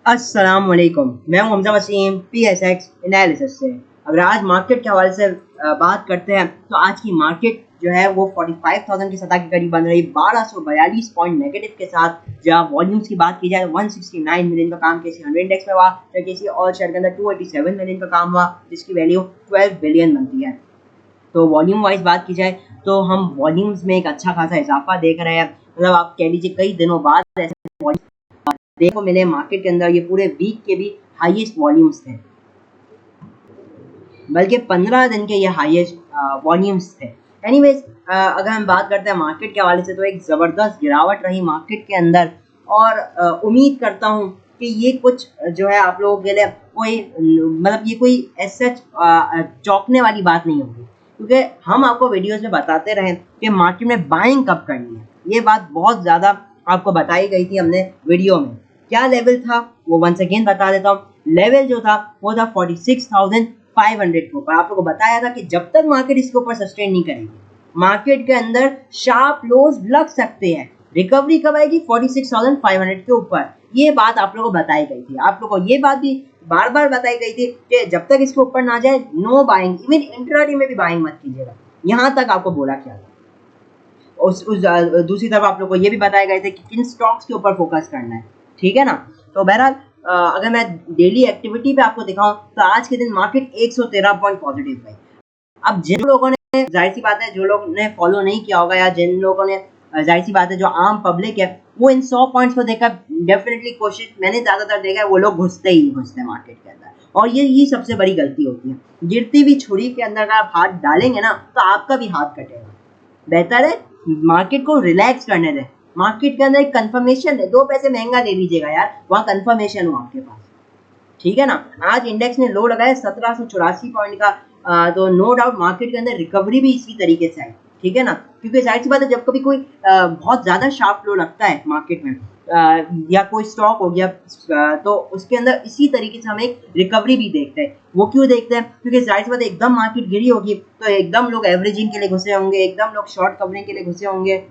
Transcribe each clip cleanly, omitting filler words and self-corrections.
अस्सलाम वालेकुम। मैं हूं हमजा वसीम PSX एनालिसिस से। अगर आज मार्केट के हवाले से बात करते हैं तो आज की मार्केट जो है वो 45,000 की सतह के करीब बन रही, 1242 पॉइंट नेगेटिव के साथ। जहाँ वॉल्यूम्स की बात की जाए 169 मिलियन का काम किसी 100 इंडेक्स में हुआ, तो किसी और शेयर के अंदर 287 मिलियन का काम हुआ, जिसकी वैल्यू 12 बिलियन बनती है। तो वॉल्यूम वाइज बात की जाए तो हम वॉल्यूम्स में एक अच्छा खासा इजाफा देख रहे हैं। मतलब आप कह लीजिए कई दिनों बाद ऐसे देखो मिले मार्केट के अंदर। ये पूरे वीक के भी हाईएस्ट वॉल्यूम्स थे, बल्कि 15 दिन के ये हाईएस्ट वॉल्यूम्स थे। एनीवेज, अगर हम बात करते हैं मार्केट के हवाले से तो एक ज़बरदस्त गिरावट रही मार्केट के अंदर। और उम्मीद करता हूँ कि ये कुछ जो है आप लोगों के लिए कोई मतलब ये कोई ऐसा चौंकने वाली बात नहीं होगी, क्योंकि हम आपको वीडियोस में बताते रहे कि मार्केट में बाइंग कब करनी है। ये बात बहुत ज़्यादा आपको बताई गई थी हमने वीडियो में। क्या लेवल था वो वंस अगेन बता देता हूँ। लेवल जो था वो था 46,500 के ऊपर। आप लोगों को बताया था कि जब तक मार्केट इसके ऊपर सस्टेन नहीं करेगी, मार्केट के अंदर शार्प लोज लग सकते हैं। रिकवरी कब आएगी? 46,500 के ऊपर। ये बात आप लोगों को बताई गई थी। आप लोगों को ये बात भी बार बार बताई गई थी कि जब तक इसके ऊपर ना जाए नो बाइंग, इवन इंट्राडे में भी बाइंग मत कीजिएगा। यहाँ तक आपको बोला क्या था। दूसरी तरफ आप लोग को ये भी बताए गए थे कि किन स्टॉक्स के ऊपर फोकस करना है, ठीक है ना। तो बहरहाल अगर मैं डेली एक्टिविटी पे आपको दिखाऊं तो आज के दिन मार्केट 113 पॉइंट पॉजिटिव है। अब जिन लोगों ने, जाहिर सी बात है, जो लोग ने फॉलो नहीं किया होगा या जिन लोगों ने, जाहिर सी बात है, जो आम पब्लिक है वो इन 100 पॉइंट्स को देखकर डेफिनेटली कोशिश, मैंने ज़्यादातर देखा है वो लोग घुसते ही घुसते हैं मार्केट के अंदर। और ये सबसे बड़ी गलती होती है। गिरती हुई छुरी के अंदर अगर आप हाथ डालेंगे ना तो आपका भी हाथ कटेगा। बेहतर है मार्केट को रिलैक्स करने दें। मार्केट के अंदर एक कंफर्मेशन है, 2 पैसे महंगा ले लीजिएगा यार, वहाँ कंफर्मेशन हो आपके पास, ठीक है ना। आज इंडेक्स ने लो लगाया 1784 पॉइंट का। तो नो डाउट मार्केट के अंदर रिकवरी भी इसी तरीके से आई, ठीक है ना। क्योंकि जाहिर सी बात है, जब कभी कोई बहुत ज़्यादा शार्प लो लगता है मार्केट में, या कोई स्टॉक हो गया, तो उसके अंदर इसी तरीके से हम एक रिकवरी भी देखते हैं। वो क्यों देखते हैं? क्योंकि जाहिर सी बात है एकदम मार्केट गिरी होगी तो एकदम लोग एवरेजिंग के लिए घुसे होंगे, एकदम लोग शॉर्ट कवरिंग के लिए घुसे होंगे।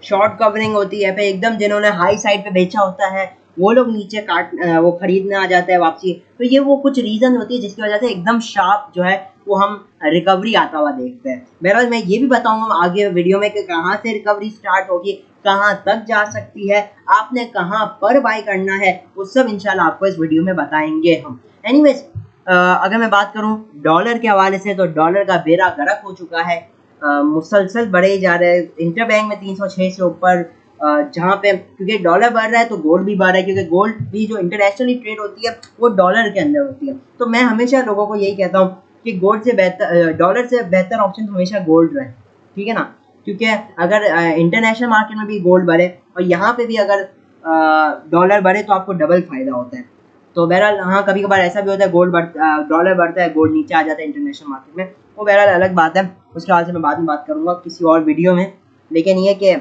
शॉर्ट कवरिंग होती है, फिर एकदम जिन्होंने हाई साइड पे बेचा होता है वो लोग नीचे वो खरीदने आ जाता है वापसी। तो ये वो कुछ रीजन होती है जिसकी वजह से एकदम शार्प जो है वो हम रिकवरी आता हुआ देखते हैं। बहरहाल मैं ये भी बताऊंगा आगे वीडियो में कि कहाँ से रिकवरी स्टार्ट होगी, कहाँ तक जा सकती है, आपने कहाँ पर बाय करना है, वो सब इंशाल्लाह आपको इस वीडियो में बताएंगे हम। एनीवेज, अगर मैं बात करूँ डॉलर के हवाले से तो डॉलर का बेड़ा गर्क हो चुका है। मुसलसल बढ़े जा रहे हैं। इंटरबैंक में 306 से ऊपर, जहाँ पे क्योंकि डॉलर बढ़ रहा है तो गोल्ड भी बढ़ रहा है, क्योंकि गोल्ड भी जो इंटरनेशनली ट्रेड होती है वो डॉलर के अंदर होती है। तो मैं हमेशा लोगों को यही कहता हूँ कि गोल्ड से बेहतर, डॉलर से बेहतर ऑप्शन हमेशा गोल्ड रहे, ठीक है ना। क्योंकि अगर इंटरनेशनल मार्केट में भी गोल्ड बढ़े और यहाँ पे भी अगर डॉलर बढ़े तो आपको डबल फायदा होता है। तो बहरहाल हाँ, कभी कभार ऐसा भी होता है डॉलर बढ़ता है, गोल्ड नीचे आ जाता है इंटरनेशनल मार्केट में, वो बहरहाल अलग बात है। उसके हाल से मैं बाद में बात करूंगा किसी और वीडियो में। लेकिन ये कि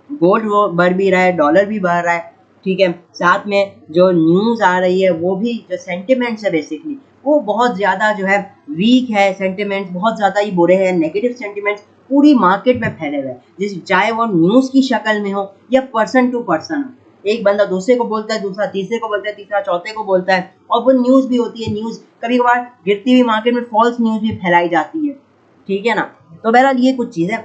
गोल्ड वो बढ़ भी रहा है, डॉलर भी बढ़ रहा है, ठीक है। साथ में जो न्यूज़ आ रही है वो भी, जो सेंटिमेंट्स है बेसिकली वो बहुत ज़्यादा जो है वीक है। सेंटिमेंट्स बहुत ज़्यादा ही बुरे हैं। नेगेटिव सेंटिमेंट्स पूरी मार्केट में फैले हुए हैं, चाहे वो न्यूज़ की शक्ल में हो या पर्सन टू पर्सन हो। एक बंदा दूसरे को बोलता है, दूसरा तीसरे को बोलता है, तीसरा चौथे को बोलता है, और वो न्यूज़ भी होती है। न्यूज़ कभी कभार गिरती हुई मार्केट में फॉल्स न्यूज़ भी फैलाई जाती है, ठीक है ना। तो बहरहाल ये कुछ चीज़ें,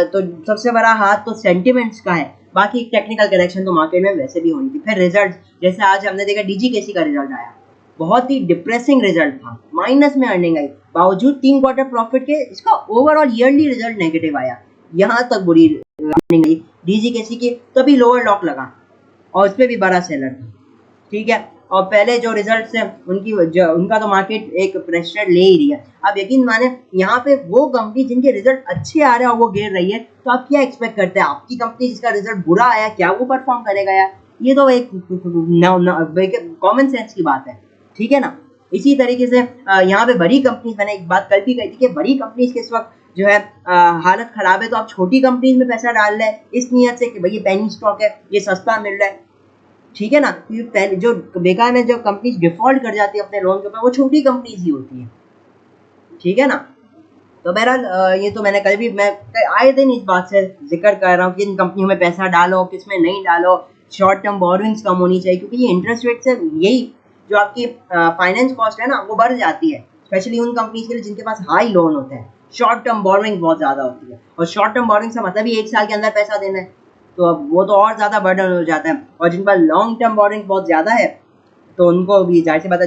तो सबसे बड़ा हाथ तो सेंटिमेंट्स का है। बाकी टेक्निकल करेक्शन तो मार्केट में वैसे भी होनी थी। फिर रिजल्ट, जैसे आज हमने देखा DGKC का रिजल्ट आया, बहुत ही डिप्रेसिंग रिजल्ट था, माइनस में अर्निंग आई। बावजूद 3 क्वार्टर प्रॉफिट के इसका ओवरऑल ईयरली रिजल्ट नेगेटिव आया। यहाँ तक बुरी अर्निंग आई DGKC की, तभी लोअर लॉक लगा और उस पर भी बड़ा सेलर था, ठीक है। और पहले जो रिजल्ट्स हैं उनका तो मार्केट एक प्रेशर ले ही रही है। अब यकीन माने यहाँ पे वो कंपनी जिनके रिजल्ट अच्छे आ रहे हैं और वो गिर रही है, तो आप क्या एक्सपेक्ट करते हैं आपकी कंपनी जिसका रिजल्ट बुरा आया क्या वो परफॉर्म करेगा यार? ये तो एक कॉमन सेंस की बात है, ठीक है ना। इसी तरीके से यहाँ पे बड़ी कंपनीज, मैंने एक बात कल भी कही थी कि बड़ी कंपनीज के इस वक्त जो है हालत खराब है, तो आप छोटी कंपनीज में पैसा डाल रहे हैं इस नियत से कि भाई ये पेनी स्टॉक है, ये सस्ता मिल रहा है, ठीक है ना। पहले जो बेकार में जो कंपनीज डिफॉल्ट कर जाती है अपने लोन के ऊपर, वो छोटी कंपनीज ही होती है, ठीक है ना। तो बहरहाल ये तो मैंने कल भी, मैं आए दिन इस बात से जिक्र कर रहा हूँ कि इन कंपनियों में पैसा डालो, किस में नहीं डालो, शॉर्ट टर्म बोरोइंग्स कम होनी चाहिए, क्योंकि ये इंटरेस्ट रेट से यही जो आपकी फाइनेंस कॉस्ट है ना वो बढ़ जाती है, स्पेशली उन कंपनीज के लिए जिनके पास हाई लोन होते हैं। शॉर्ट टर्म बोरोइंग बहुत ज़्यादा होती है, और शॉर्ट टर्म बोरोइंग से मतलब ही 1 साल के अंदर पैसा देना है, तो अब वो तो और ज़्यादा बर्डन हो जाता है। और जिन पर लॉन्ग टर्म बोरोइंग बहुत ज़्यादा है तो उनको भी जाहिर सी बात है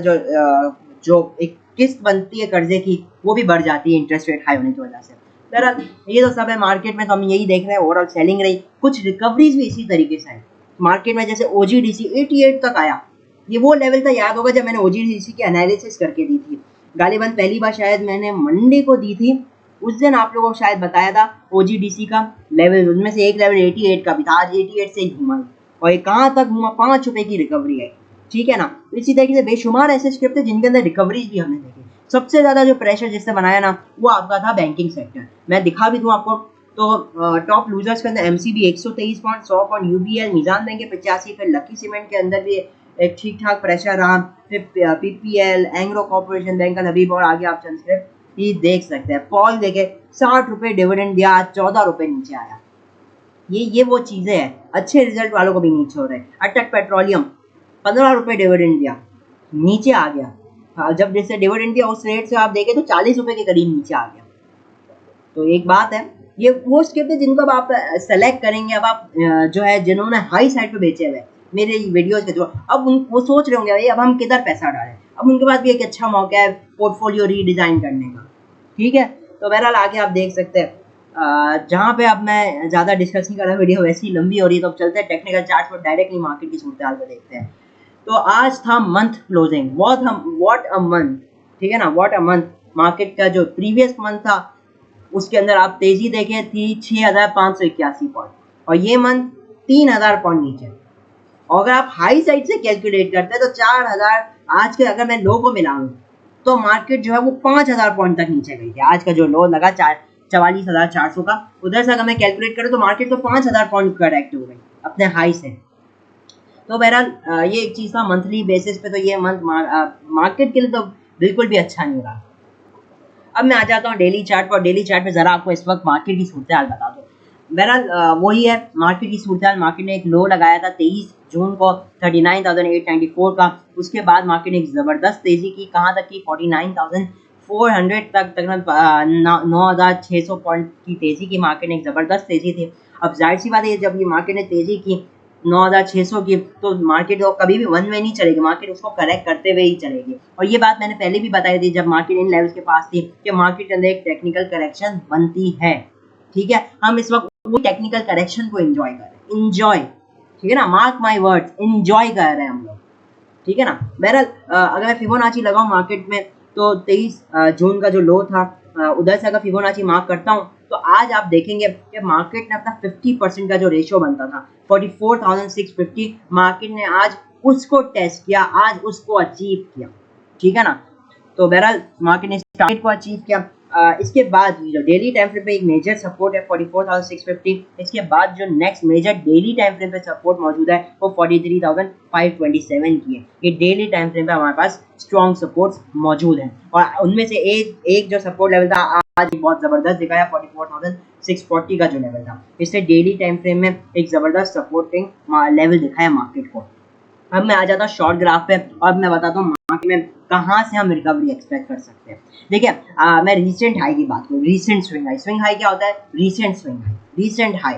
जो एक किस्त बनती है कर्जे की वो भी बढ़ जाती है इंटरेस्ट रेट हाई होने की वजह से। दरअसल ये तो सब है मार्केट में, तो हम यही देख रहे हैं ओवरऑल सेलिंग रही, कुछ रिकवरीज भी इसी तरीके से है मार्केट में। जैसे OGDC 88 तक आया, ये वो लेवल था, याद होगा जब मैंने OGDC की एनालिसिस करके दी थी, गालिबन पहली बार शायद मैंने मंडे को दी थी, उस दिन आप लोगों को शायद बताया था OGDC का लेवल, उनमें से एक लेवल 88 का भी था, आज 88 से ही घूमा, और ये कहाँ तक घूमा, 5 रुपए की रिकवरी है, ठीक है ना। तो इसी तरीके से बेशुमार ऐसे स्क्रिप्ट है जिनके अंदर रिकवरीज भी हमने देखी। सबसे ज्यादा जो प्रेशर जिससे बनाया ना वो आपका था बैंकिंग सेक्टर, मैं दिखा भी दूं आपको। तो टॉप लूजर्स के अंदर MCB 123 पॉइंट, 100 पॉइंट, UBL, निजाम बैंक 85, फिर लकी सीमेंट के अंदर भी एक ठीक ठाक प्रेशर रहा, फिर PPL, एंग्रो कॉर्पोरेशन बैंक का नबी, और आगे आप ट्रांसक्रिप्ट ही देख सकते हैं। पॉल देखे 60 रुपए डिविडेंड दिया, आज 14 रुपए नीचे आया। ये वो चीजें हैं, अच्छे रिजल्ट वालों को भी नीचे हो रहे हैं। अटक पेट्रोलियम 15 रुपए डिविडेंड दिया, नीचे आ गया। हाँ, जब जैसे डिविडेंड दिया उस रेट से आप देखें तो 40 रुपए के करीब नीचे आ गया। तो एक बात है, ये वो स्क्रिप्ट है जिनको अब आप सेलेक्ट करेंगे, अब आप जो है जिन्होंने हाई साइड पे बेचे हुए मेरे वीडियोस के थ्रू, अब वो सोच रहे होंगे भाई अब हम किधर पैसा डालें, अब उनके पास भी एक अच्छा मौका है पोर्टफोलियो रीडिजाइन करने का, ठीक है। तो बहरहाल आगे आप देख सकते हैं, जहाँ पे अब मैं ज़्यादा डिस्कस नहीं कर रहा, वीडियो वैसे ही लंबी हो रही है, तो अब चलते हैं टेक्निकल चार्ट पर, डायरेक्टली मार्केट की सूरत हाल को देखते हैं। तो आज था month closing, what a month, ठीक है ना, व्हाट अ मंथ। मार्केट का जो प्रीवियस मंथ था उसके अंदर आप तेजी देखें थी 6581 पॉइंट, और ये मंथ 3000 पॉइंट नीचे। और अगर आप हाई साइड से कैलकुलेट करते हैं तो 4000, आज के अगर मैं लो को मिलाऊं तो मार्केट जो है वो 5000 पॉइंट तक नीचे गई थी। आज का जो लो लगा 44,400 का, उधर से अगर मैं कैलकुलेट करूँ तो मार्केट तो 5000 पॉइंट करेक्ट हो गई अपने हाई से। तो बहरहाल ये एक चीज़ था मंथली बेसिस पे, तो ये मंथ मार्केट के लिए तो बिल्कुल भी अच्छा नहीं रहा। अब मैं आ जाता हूँ डेली चार्ट पर, डेली चार्ट पे ज़रा आपको इस वक्त मार्केट की सूरत हाल बता दो। बहरहाल वही है मार्केट की सूरत हाल। मार्केट ने एक लो लगाया था 23 जून को 39,894 का, उसके बाद मार्केट ने एक ज़बरदस्त तेज़ी की, कहाँ तक की 49,400 तक, तकरीबन 9,600 पॉइंट की तेज़ी की मार्केट ने, एक ज़बरदस्त तेज़ी थी। अब जाहिर सी बात है जब ये मार्केट ने तेज़ी की 9,600 की, तो मार्केट कभी भी वन वे नहीं चलेगी, मार्केट उसको करेक्ट करते हुए ही चलेगी। और ये बात मैंने पहले भी बताई थी जब मार्केट इन लेवल्स के पास थी कि मार्केट के अंदर एक टेक्निकल करेक्शन बनती है, ठीक है। हम इस वक्त वो टेक्निकल करेक्शन को एंजॉय कर रहे हैं, एंजॉय, ठीक है ना, मार्क माय वर्ड्स, एंजॉय कर रहे हैं हम लोग, ठीक है ना। बहरहाल अगर मैं फिबोनाची लगाऊं मार्केट में तो 23 जून का जो लो था उधर से अगर फिबोनाची मार्क करता हूं तो आज आप देखेंगे कि मार्केट ने अपना 50% का जो रेशियो बनता था 44,650, मार्केट ने आज उसको टेस्ट किया, आज उसको अचीव किया, ठीक है ना। तो बहरहाल मार्केट ने टारगेट को अचीव किया। इसके बाद जो डेली टाइम फ्रेम पे एक मेजर सपोर्ट है 44,650, इसके बाद जो next major daily time frame पे सपोर्ट मौजूद है वो 43,527 की है। ये डेली टाइम फ्रेम पे हमारे पास स्ट्रॉन्ग सपोर्ट्स मौजूद हैं, और उनमें से एक जो सपोर्ट लेवल था आज बहुत ज़बरदस्त दिखाया 44,640 का जो लेवल था, इससे डेली टाइम फ्रेम में एक ज़बरदस्त सपोर्टिंग लेवल दिखाया मार्केट को। अब मैं आ जाता हूँ शॉर्ट ग्राफ पे, और मैं बताता हूँ मार्केट में कहाँ से हम रिकवरी एक्सपेक्ट कर सकते हैं। देखिए मैं रिसेंट हाई की बात करूँ, recent swing high, swing high क्या होता है, recent swing high, recent high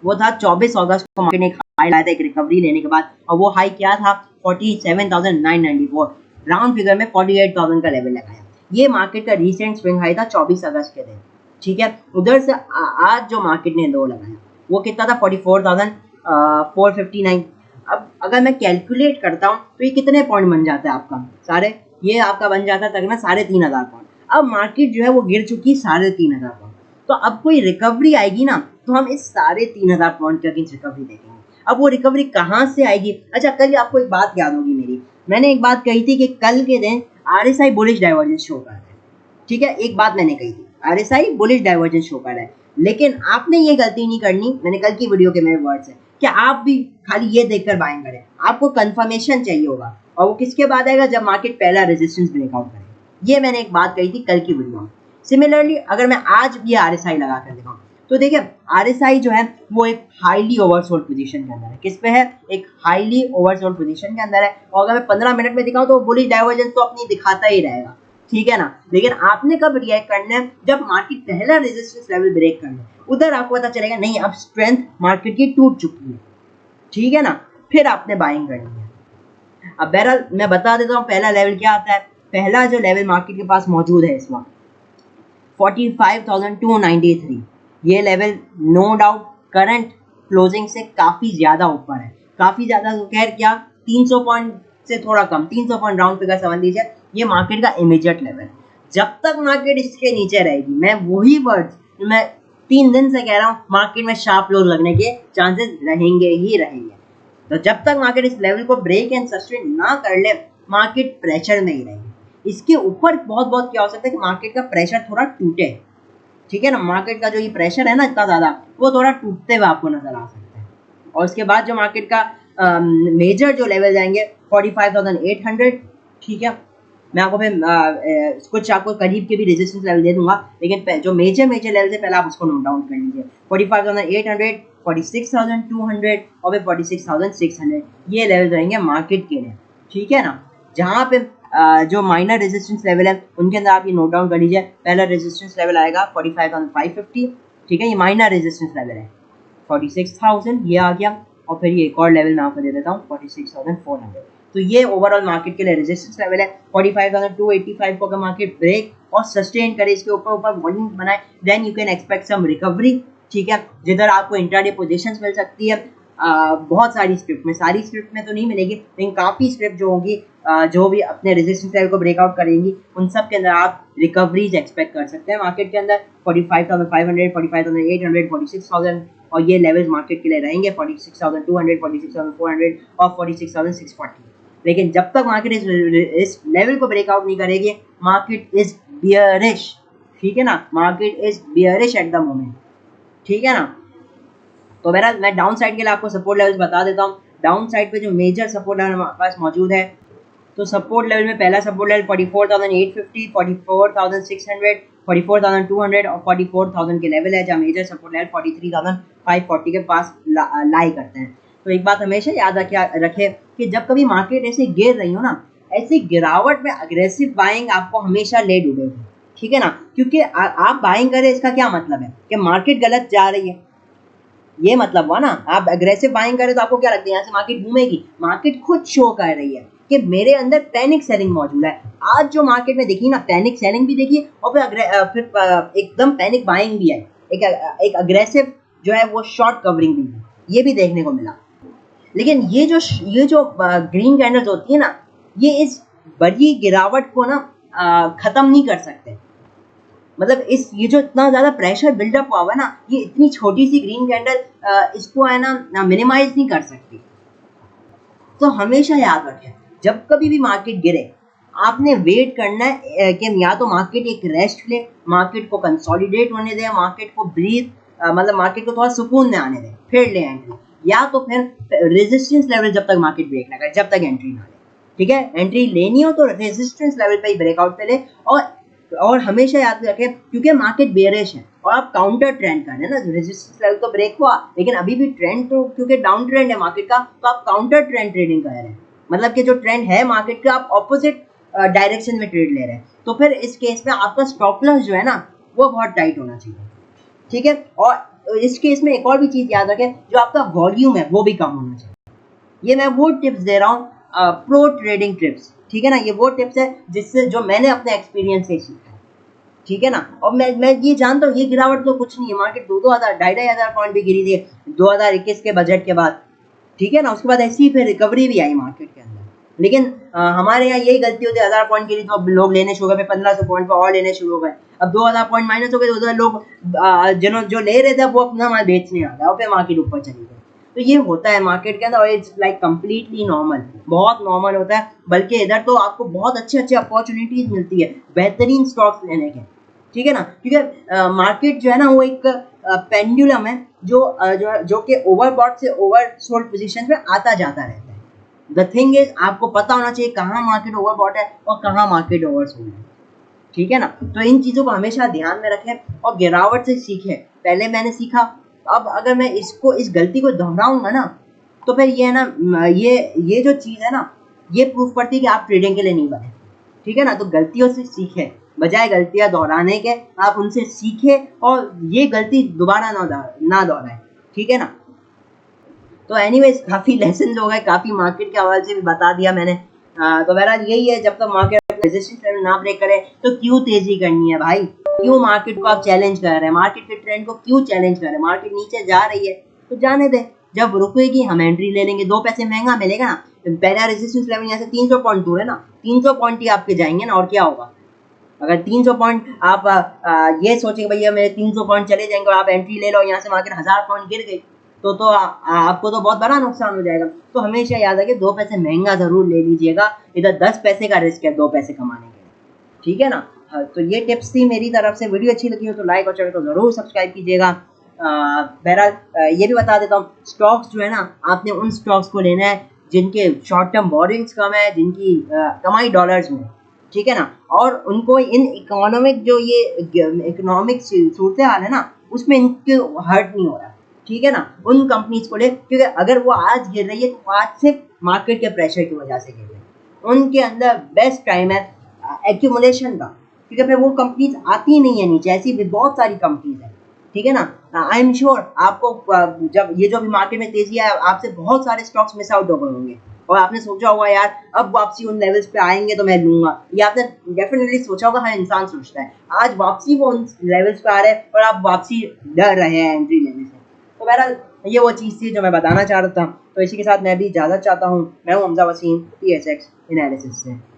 वो था 24 अगस्त को मार्केट ने एक हाई लाया था एक रिकवरी लेने के बाद, और वो हाई क्या था 47,994, राउंड फिगर में 48,000 का लेवल लगाया। ये मार्केट का रिसेंट स्विंग हाई था 24 अगस्त के दिन, ठीक है। उधर से आज जो मार्केट ने लो लगाया वो कितना था 44,459। अब अगर मैं कैलकुलेट करता हूँ तो ये कितने पॉइंट बन जाता है आपका, सारे ये आपका बन जाता है तकरीबन 3,500 पॉइंट। अब मार्केट जो है वो गिर चुकी है 3,500 पॉइंट, तो अब कोई रिकवरी आएगी ना तो हम इस 3,500 पॉइंट के अगेंस्ट रिकवरी देखेंगे। अब वो रिकवरी कहाँ से आएगी, अच्छा कल आपको एक बात याद होगी मेरी, मैंने एक बात कही थी कि कल के दिन RSI बुलिश डाइवर्जेंस शो कर रहा है, ठीक है, एक बात मैंने कही थी RSI बुलिश डाइवर्जेंस शो कर रहा है, लेकिन आपने ये गलती नहीं करनी, मैंने कल की वीडियो के मेरे वर्ड्स है कि आप भी खाली ये देखकर बाइंग करें, आपको कंफर्मेशन चाहिए होगा, और वो किसके बाद आएगा जब मार्केट पहला रेजिस्टेंस ब्रेकआउट करे। ये मैंने एक बात कही थी कल की वीडियो में। सिमिलरली अगर मैं आज ये RSI लगा कर दिखाऊं तो देखिए RSI जो है वो एक हाईली ओवरसोल्ड पोजीशन के अंदर है। किस पे है? एक हाईली ओवरसोल्ड पोजीशन के अंदर है। और अगर मैं 15 मिनट में दिखाऊं तो बुलिश डाइवर्जेंस तो अपनी दिखाता ही रहेगा, ठीक है ना। लेकिन आपने कब रिएक्ट करना है? जब मार्केट पहला रेजिस्टेंस लेवल ब्रेक कर ले, उधर आपको पता चलेगा नहीं अब स्ट्रेंथ मार्केट की टूट चुकी है, ठीक है ना, फिर आपने बाइंग करनी है। अब बहरहाल मैं बता देता हूँ पहला लेवल क्या आता है। पहला जो लेवल मार्केट के पास मौजूद है इस वक्त 45,293, ये level no doubt current closing से काफ़ी ज़्यादा ऊपर है, काफ़ी ज़्यादा तो खैर क्या 300 पॉइंट से थोड़ा कम, 300 पॉइंट राउंड फिगर समझ लीजिए, ये मार्केट का इमीडिएट लेवल है। जब तक मार्केट इसके नीचे रहेगी, मैं वही वर्ड्स मैं 3 दिन से कह रहा हूँ, मार्केट में शार्प लोज लगने के चांसेस रहेंगे ही रहेंगे। तो जब तक मार्केट इस लेवल को ब्रेक एंड सस्टेन ना कर ले, मार्केट प्रेशर में ही रहेगी। इसके ऊपर बहुत क्या हो सकता है कि मार्केट का प्रेशर थोड़ा टूटे, ठीक है ना, मार्केट का जो ये प्रेशर है ना इतना ज़्यादा, वो थोड़ा टूटते हुए आपको नजर आ सकता है। और उसके बाद जो मार्केट का मेजर जो लेवल जाएंगे 45,800, ठीक है। मैं आपको फिर कुछ आपको करीब के भी रेजिस्टेंस लेवल दे दूंगा, लेकिन जो मेजर लेवल से पहले आप उसको नोट डाउन कर लीजिए। 45,800, 46,200 और फिर 46,600, ये लेवल रहेंगे मार्केट के लिए, ठीक है ना। जहाँ पे जो माइनर रेजिस्टेंस लेवल है उनके अंदर आप ये नोट डाउन कर लीजिए। पहला रेजिस्टेंस लेवल आएगा 45,550, ठीक है, ये माइनर रेजिस्टेंस लेवल है। 46,000 ये आ गया, और फिर ये एक और लेवल मैं आपको दे देता हूँ 46,400। तो ये ओवरऑल मार्केट के लिए रेजिस्टेंस लेवल है। 45,285 को अगर मार्केट ब्रेक और सस्टेन करे, इसके ऊपर वॉल्यूम बनाए, then you can expect some recovery, ठीक है, जिधर आपको इंट्राडे पोजीशंस मिल सकती है। बहुत सारी स्क्रिप्ट में, सारी स्क्रिप्ट में तो नहीं मिलेगी, लेकिन काफ़ी स्क्रिप्ट जो होगी जो भी अपने रेजिस्टेंस लेवल को ब्रेकआउट करेंगी, उन सब के अंदर आप रिकवरीज एक्सपेक्ट कर सकते हैं मार्केट के अंदर। 45,500, 45,800, 46,000 और ये लेवल्स मार्केट के लिए रहेंगे। 46,200, 46,400 और 46,640। लेकिन जब तक मार्केट इस लेवल को ब्रेकआउट नहीं करेगी, मार्केट इज बियरिश, ठीक है ना, market is bearish at the moment, ठीक है ना। तो बहरहाल मैं डाउन साइड के लिए आपको सपोर्ट लेवल्स बता देता हूँ। डाउन साइड पे जो मेजर सपोर्ट लेवल हमारे पास मौजूद है, तो सपोर्ट लेवल में पहला सपोर्ट लेवल 44,850, 44,600, 44,200 और 44,000 के लेवल है, जहाँ मेजर सपोर्ट लेवल 43,540 के पास लाई करते हैं। तो एक बात हमेशा याद रखे कि जब कभी मार्केट ऐसे गिर रही हो ना, ऐसी गिरावट में अग्रेसिव बाइंग आपको हमेशा ले डूबेगी, ठीक है ना, क्योंकि आप बाइंग करें इसका क्या मतलब है कि मार्केट गलत जा रही है, ये मतलब हुआ ना। आप अग्रेसिव बाइंग करें तो आपको क्या लगता है यहाँ से मार्केट घूमेगी, मार्केट खुद शो कर रही है कि मेरे अंदर पैनिक सेलिंग मौजूद है। आज जो मार्केट में देखी ना, पैनिक सेलिंग भी देखी और फिर एकदम पैनिक बाइंग भी है, एक अग्रेसिव जो है वो शॉर्ट कवरिंग भी है, ये भी देखने को मिला। लेकिन ये जो ग्रीन कैंडल्स होती है ना, ये इस बड़ी गिरावट को ना खत्म नहीं कर सकते। मतलब ये जो इतना ज़्यादा प्रेशर बिल्डअप हुआ है ना, ये इतनी छोटी सी ग्रीन कैंडल इसको है ना मिनिमाइज नहीं कर सकती। तो हमेशा याद रखें, जब कभी भी मार्केट गिरे, आपने वेट करना है कि या तो मार्केट एक रेस्ट ले, मार्केट को कंसोलिडेट होने दे, मार्केट को ब्रीथ मतलब मार्केट को थोड़ा सुकून में आने दे, फिर ले एंट्री, या तो फिर रेजिस्टेंस लेवल जब तक मार्केट ब्रेक ना करे, जब तक एंट्री ना ले, ठीक है। एंट्री लेनी हो तो रेजिस्टेंस लेवल पे ही ब्रेकआउट पे ले। और हमेशा याद रखें, क्योंकि मार्केट बेयरिश है और आप काउंटर ट्रेंड कर रहे हैं ना, रेजिस्टेंस लेवल तो ब्रेक हुआ, लेकिन अभी भी ट्रेंड तो क्योंकि डाउन ट्रेंड है मार्केट का, तो आप काउंटर ट्रेंड ट्रेडिंग कर रहे हैं। मतलब कि जो ट्रेंड है मार्केट का, आप ऑपोजिट डायरेक्शन में ट्रेड ले रहे हैं। तो फिर इस केस में आपका स्टॉप लॉस जो है ना, वो बहुत टाइट होना चाहिए, ठीक है। और इस केस में एक और भी चीज़ याद रखें, जो आपका वॉल्यूम है वो भी कम होना चाहिए। ये मैं वो टिप्स दे रहा हूँ, प्रो ट्रेडिंग टिप्स, ठीक है ना, ये वो टिप्स है जिससे जो मैंने अपने एक्सपीरियंस से सीखा है, ठीक है ना। और मैं ये जानता हूँ ये गिरावट तो कुछ नहीं है, मार्केट 2,000 2,500 पॉइंट भी गिरी थी 2021 के बजट के बाद, ठीक है ना। उसके बाद ऐसी फिर रिकवरी भी आई मार्केट के अंदर। लेकिन हमारे यहाँ यही गलती होती है, 1000 पॉइंट गिरी तो अब लोग लेने शुरू हो गए, 1500 पॉइंट पर और लेने शुरू हो गए। अब 2000 पॉइंट माइनस हो गए तो उधर लोग जो ले रहे थे वो अपना माल बेचने आ गया और फिर मार्केट ऊपर चली गई। तो ये होता है मार्केट के अंदर, और इट्स लाइक कम्प्लीटली नॉर्मल, बहुत नॉर्मल होता है। बल्कि इधर तो आपको बहुत अच्छे अपॉर्चुनिटीज मिलती है बेहतरीन स्टॉक्स लेने के, ठीक है ना, क्योंकि मार्केट जो है ना वो एक पेंडुलम है जो कि ओवरबॉट से ओवरसोल्ड पोजीशन में आता जाता रहता है। द थिंग इज, आपको पता होना चाहिए कहाँ मार्केट ओवरबॉट है और कहाँ मार्केट ओवरसोल्ड है, ठीक है ना। तो इन चीज़ों को हमेशा ध्यान में रखें और गिरावट से सीखें। पहले मैंने सीखा, अब अगर मैं इस गलती को दोहराऊंगा ना, तो फिर ये है ना, ये जो चीज़ है ना, ये प्रूफ करती है कि आप ट्रेडिंग के लिए नहीं बने। ठीक है ना। तो गलतियों से सीखें, बजाय गलतियां दोहराने के आप उनसे सीखें और ये गलती दोबारा ना दोहराएं। ठीक है ना। तो एनीवेज काफ़ी लेसन हो गए, काफ़ी मार्केट के हवाले से भी बता दिया मैंने। तो बहरहाल यही है, जब तक मार्केट रेजिस्टेंस लेवल ना ब्रेक करे तो क्यों तेजी करनी है भाई, क्यों मार्केट को आप चैलेंज कर रहे हैं, मार्केट के ट्रेंड को क्यों चैलेंज कर रहे हैं। मार्केट नीचे जा रही है तो जाने दे, जब रुकेगी हम एंट्री ले लेंगे, 2 पैसे महंगा मिलेगा ना। पहला रेजिस्टेंस लेवल यहाँ से 300 पॉइंट दूर है ना, 300 पॉइंट ही आपके जाएंगे ना, और क्या होगा। अगर 300 पॉइंट आप ये सोचेंगे भैया मेरे 300 पॉइंट चले जाएंगे और आप एंट्री ले लो, यहाँ से मार्केट 1000 पॉइंट गिर गई, तो आपको तो बहुत बड़ा नुकसान हो जाएगा। तो हमेशा याद रखिए 2 पैसे महंगा जरूर ले लीजिएगा, इधर 10 पैसे का रिस्क है 2 पैसे कमाने के लिए। ठीक है ना। तो ये टिप्स थी मेरी तरफ से। वीडियो अच्छी लगी हो तो लाइक और चैनल को जरूर सब्सक्राइब कीजिएगा। बहरहाल ये भी बता देता हूँ, स्टॉक्स जो है ना, आपने उन स्टॉक्स को लेना है जिनके शॉर्ट टर्म बोरिंग्स कम है, जिनकी कमाई डॉलर्स में, ठीक है ना। और उनको इन इकोनॉमिक जो ये इकोनॉमिक सूरत हाल है ना, उसमें इनके हर्ट नहीं हो रहा। ठीक है ना। उन कंपनीज को ले, क्योंकि अगर वो आज गिर रही है तो आज से मार्केट के प्रेशर की वजह से गिर रही है। उनके अंदर बेस्ट टाइम है एक्यूमुलेशन का, क्योंकि फिर वो कंपनीज आती नहीं है नीचे, ऐसी भी बहुत सारी कंपनीज है। ठीक है ना। आई एम श्योर आपको जब ये जो भी मार्केट में तेजी है, आपसे बहुत सारे स्टॉक्स मिस आउट हो गए होंगे और आपने सोचा होगा यार अब वापसी उन लेवल्स पे आएंगे तो मैं लूंगा। ये आपने डेफिनेटली सोचा होगा, हर इंसान सोचता है। आज वापसी वो उन लेवल्स पे आ रहे हैं और आप वापसी डर रहे हैं एंट्री लेने से। तो बहरहाल ये वो चीज़ थी जो मैं बताना चाह रहा था। तो इसी के साथ मैं भी इजाज़त चाहता हूँ। मैं हूँ हमजा वसीम, TSX एनालिसिस से।